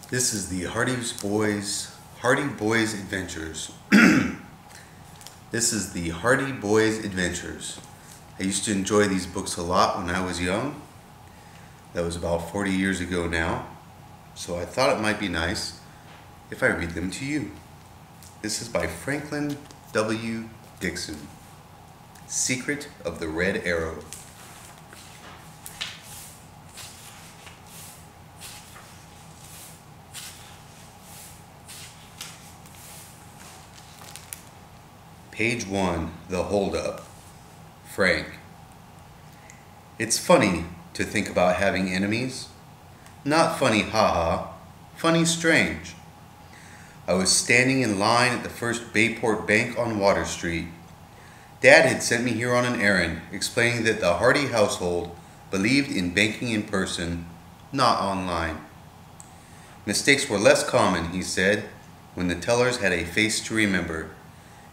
This is the Hardy Boys Adventures. This is the Hardy Boys Adventures. I used to enjoy these books a lot when I was young. That was about 40 years ago now. So I thought it might be nice if I read them to you. This is by Franklin W. Dixon. Secret of the Red Arrow. Page 1, The Holdup. Frank. It's funny to think about having enemies. Not funny haha, funny strange. I was standing in line at the First Bayport Bank on Water Street. Dad had sent me here on an errand, explaining that the Hardy household believed in banking in person, not online. Mistakes were less common, he said, when the tellers had a face to remember.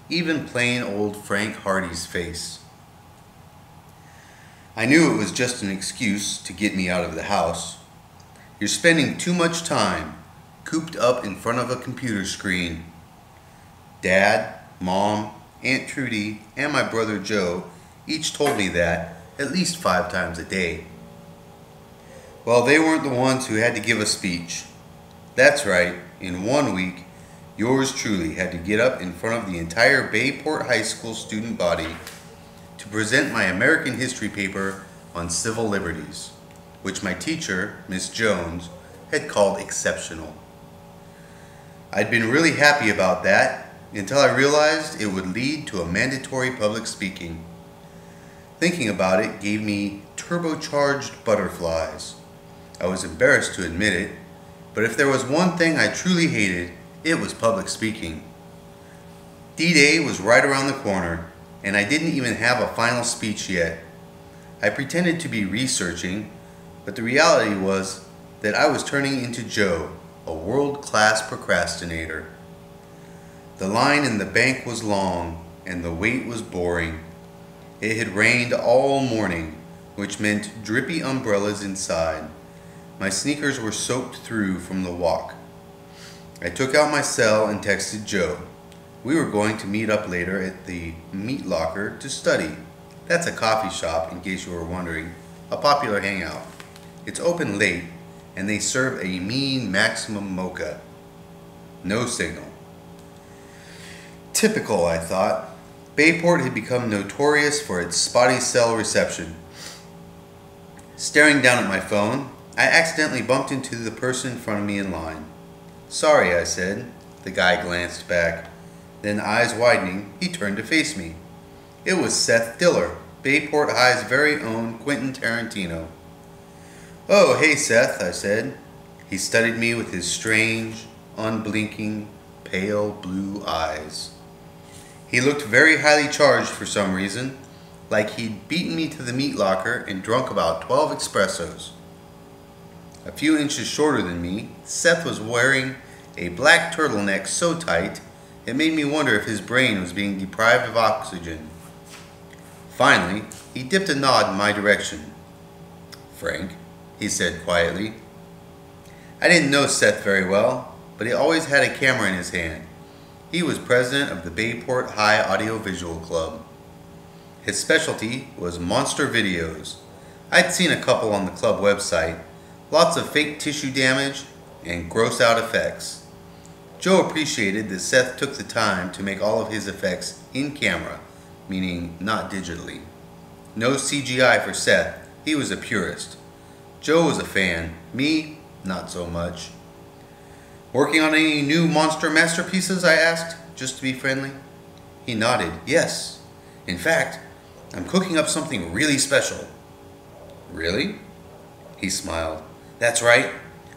Even plain old Frank Hardy's face. I knew it was just an excuse to get me out of the house. You're spending too much time cooped up in front of a computer screen. Dad, Mom, Aunt Trudy, and my brother Joe each told me that at least 5 times a day. Well, they weren't the ones who had to give a speech. That's right, in 1 week, yours truly had to get up in front of the entire Bayport High School student body to present my American history paper on civil liberties, which my teacher, Miss Jones, had called exceptional. I'd been really happy about that until I realized it would lead to a mandatory public speaking. Thinking about it gave me turbocharged butterflies. I was embarrassed to admit it, but if there was one thing I truly hated, it was public speaking. D-Day was right around the corner, and I didn't even have a final speech yet. I pretended to be researching, but the reality was that I was turning into Joe, a world-class procrastinator. The line in the bank was long, and the wait was boring. It had rained all morning, which meant drippy umbrellas inside. My sneakers were soaked through from the walk. I took out my cell and texted Joe. We were going to meet up later at the Meat Locker to study. That's a coffee shop, in case you were wondering, a popular hangout. It's open late, and they serve a mean maximum mocha. No signal. Typical, I thought. Bayport had become notorious for its spotty cell reception. Staring down at my phone, I accidentally bumped into the person in front of me in line. Sorry, I said. The guy glanced back. Then, eyes widening, he turned to face me. It was Seth Diller, Bayport High's very own Quentin Tarantino. Oh, hey Seth, I said. He studied me with his strange, unblinking, pale blue eyes. He looked very highly charged for some reason, like he'd beaten me to the meat locker and drunk about 12 espressos. A few inches shorter than me, Seth was wearing a black turtleneck so tight it made me wonder if his brain was being deprived of oxygen. Finally, he dipped a nod in my direction. Frank, he said quietly. I didn't know Seth very well, but he always had a camera in his hand. He was president of the Bayport High Audiovisual Club. His specialty was monster videos. I'd seen a couple on the club website. Lots of fake tissue damage and gross out effects. Joe appreciated that Seth took the time to make all of his effects in camera, meaning not digitally. No CGI for Seth, he was a purist. Joe was a fan, me, not so much. Working on any new monster masterpieces, I asked, just to be friendly. He nodded, yes. In fact, I'm cooking up something really special. Really? He smiled. That's right.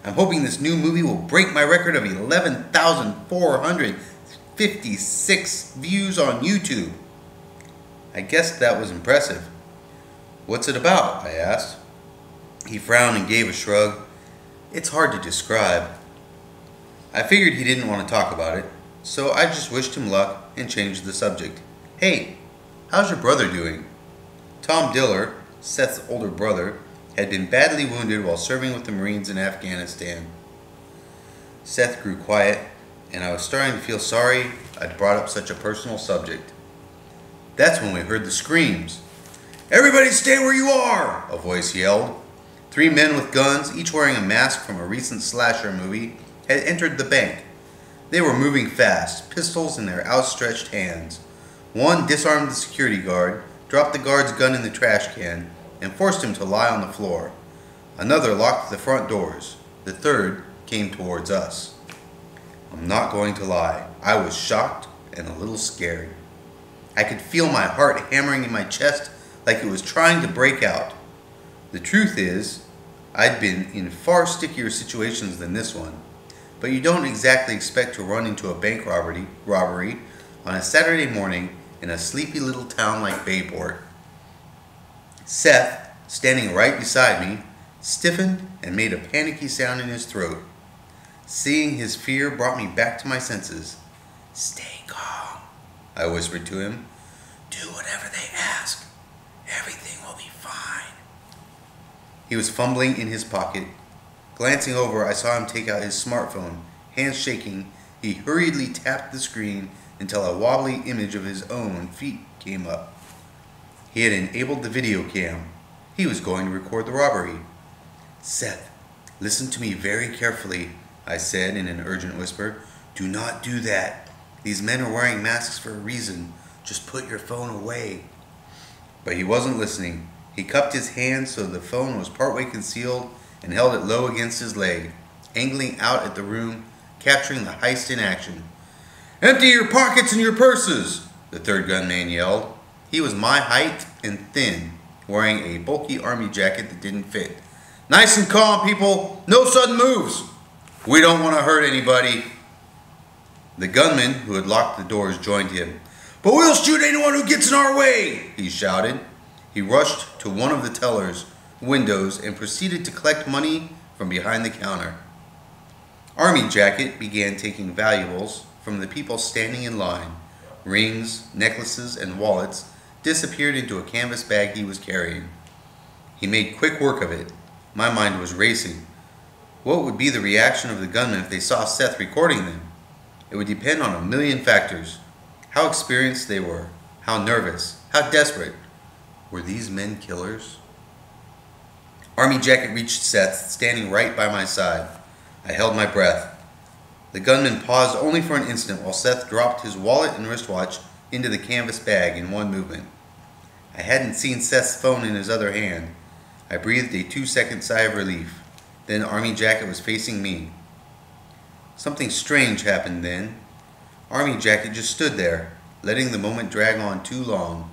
I'm hoping this new movie will break my record of 11,456 views on YouTube. I guessed that was impressive. What's it about? I asked. He frowned and gave a shrug. It's hard to describe. I figured he didn't want to talk about it, so I just wished him luck and changed the subject. Hey, "How's your brother doing?" Tom Diller, Seth's older brother, had been badly wounded while serving with the Marines in Afghanistan. Seth grew quiet, and I was starting to feel sorry I'd brought up such a personal subject. That's when we heard the screams. "Everybody stay where you are!" a voice yelled. 3 men with guns, each wearing a mask from a recent slasher movie, had entered the bank. They were moving fast, pistols in their outstretched hands. One disarmed the security guard, dropped the guard's gun in the trash can, and forced him to lie on the floor. Another locked the front doors. The third came towards us. I'm not going to lie, I was shocked and a little scared. I could feel my heart hammering in my chest like it was trying to break out. The truth is, I'd been in far stickier situations than this one, but you don't exactly expect to run into a bank robbery on a Saturday morning in a sleepy little town like Bayport. Seth, standing right beside me, stiffened and made a panicky sound in his throat. Seeing his fear brought me back to my senses. "Stay calm," I whispered to him. "Do whatever they ask. Everything will be fine." He was fumbling in his pocket. Glancing over, I saw him take out his smartphone. Hands shaking, he hurriedly tapped the screen until a wobbly image of his own feet came up. He had enabled the video cam. He was going to record the robbery. "Seth, listen to me very carefully," I said in an urgent whisper. "Do not do that. These men are wearing masks for a reason. Just put your phone away." But he wasn't listening. He cupped his hand so the phone was partway concealed and held it low against his leg, angling out at the room, capturing the heist in action. "Empty your pockets and your purses," the third gunman yelled. He was my height and thin, wearing a bulky army jacket that didn't fit. "Nice and calm, people. No sudden moves. We don't want to hurt anybody." The gunman who had locked the doors joined him. "But we'll shoot anyone who gets in our way," he shouted. He rushed to one of the tellers' windows and proceeded to collect money from behind the counter. Army Jacket began taking valuables from the people standing in line. Rings, necklaces, and wallets disappeared into a canvas bag he was carrying. He made quick work of it. My mind was racing. What would be the reaction of the gunmen if they saw Seth recording them? It would depend on a million factors. How experienced they were, how nervous, how desperate. Were these men killers? Army Jacket reached Seth, standing right by my side. I held my breath. The gunman paused only for an instant while Seth dropped his wallet and wristwatch into the canvas bag in one movement. I hadn't seen Seth's phone in his other hand. I breathed a 2-second sigh of relief. Then Army Jacket was facing me. Something strange happened then. Army Jacket just stood there, letting the moment drag on too long.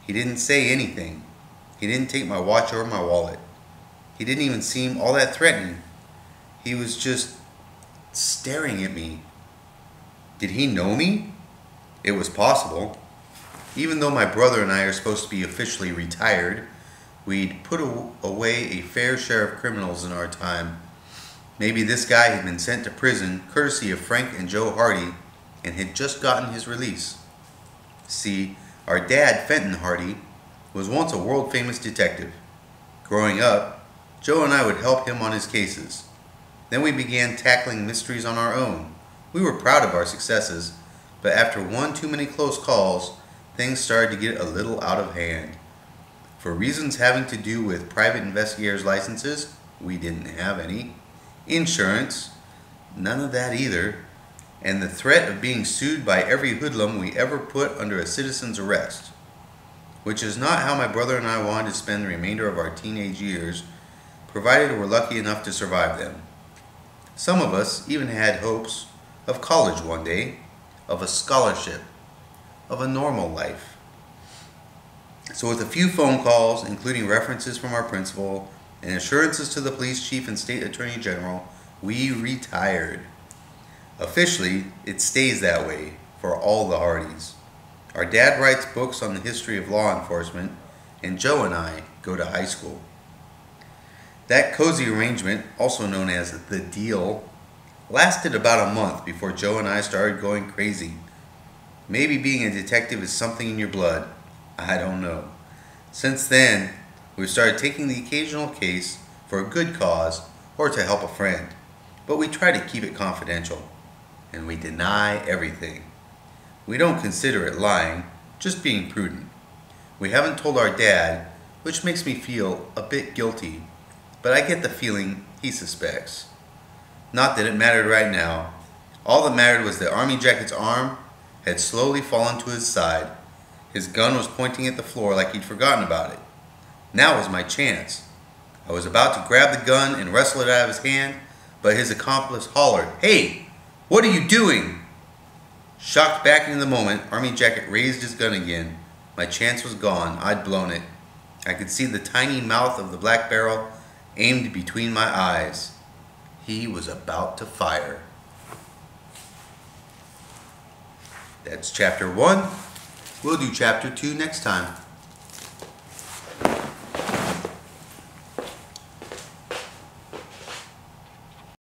He didn't say anything. He didn't take my watch or my wallet. He didn't even seem all that threatening. He was just staring at me. Did he know me? It was possible. Even though my brother and I are supposed to be officially retired, we'd put away a fair share of criminals in our time. Maybe this guy had been sent to prison courtesy of Frank and Joe Hardy and had just gotten his release. See, our dad, Fenton Hardy, was once a world-famous detective. Growing up, Joe and I would help him on his cases. Then we began tackling mysteries on our own. We were proud of our successes, but after one too many close calls, things started to get a little out of hand. For reasons having to do with private investigators' licenses, we didn't have any. Insurance, none of that either. And the threat of being sued by every hoodlum we ever put under a citizen's arrest. Which is not how my brother and I wanted to spend the remainder of our teenage years, provided we're lucky enough to survive them. Some of us even had hopes of college one day, of a scholarship, of a normal life. So with a few phone calls, including references from our principal and assurances to the police chief and state attorney general, we retired. Officially, it stays that way for all the Hardys. Our dad writes books on the history of law enforcement, and Joe and I go to high school. That cozy arrangement, also known as the deal, lasted about a month before Joe and I started going crazy. Maybe being a detective is something in your blood. I don't know. Since then, we've started taking the occasional case for a good cause or to help a friend, but we try to keep it confidential, and we deny everything. We don't consider it lying, just being prudent. We haven't told our dad, which makes me feel a bit guilty, but I get the feeling he suspects. Not that it mattered right now. All that mattered was that Army Jacket's arm had slowly fallen to his side. His gun was pointing at the floor like he'd forgotten about it. Now was my chance. I was about to grab the gun and wrestle it out of his hand, but his accomplice hollered, "Hey, what are you doing?" Shocked back into the moment, Army Jacket raised his gun again. My chance was gone. I'd blown it. I could see the tiny mouth of the black barrel aimed between my eyes. He was about to fire. That's chapter 1. We'll do chapter 2 next time.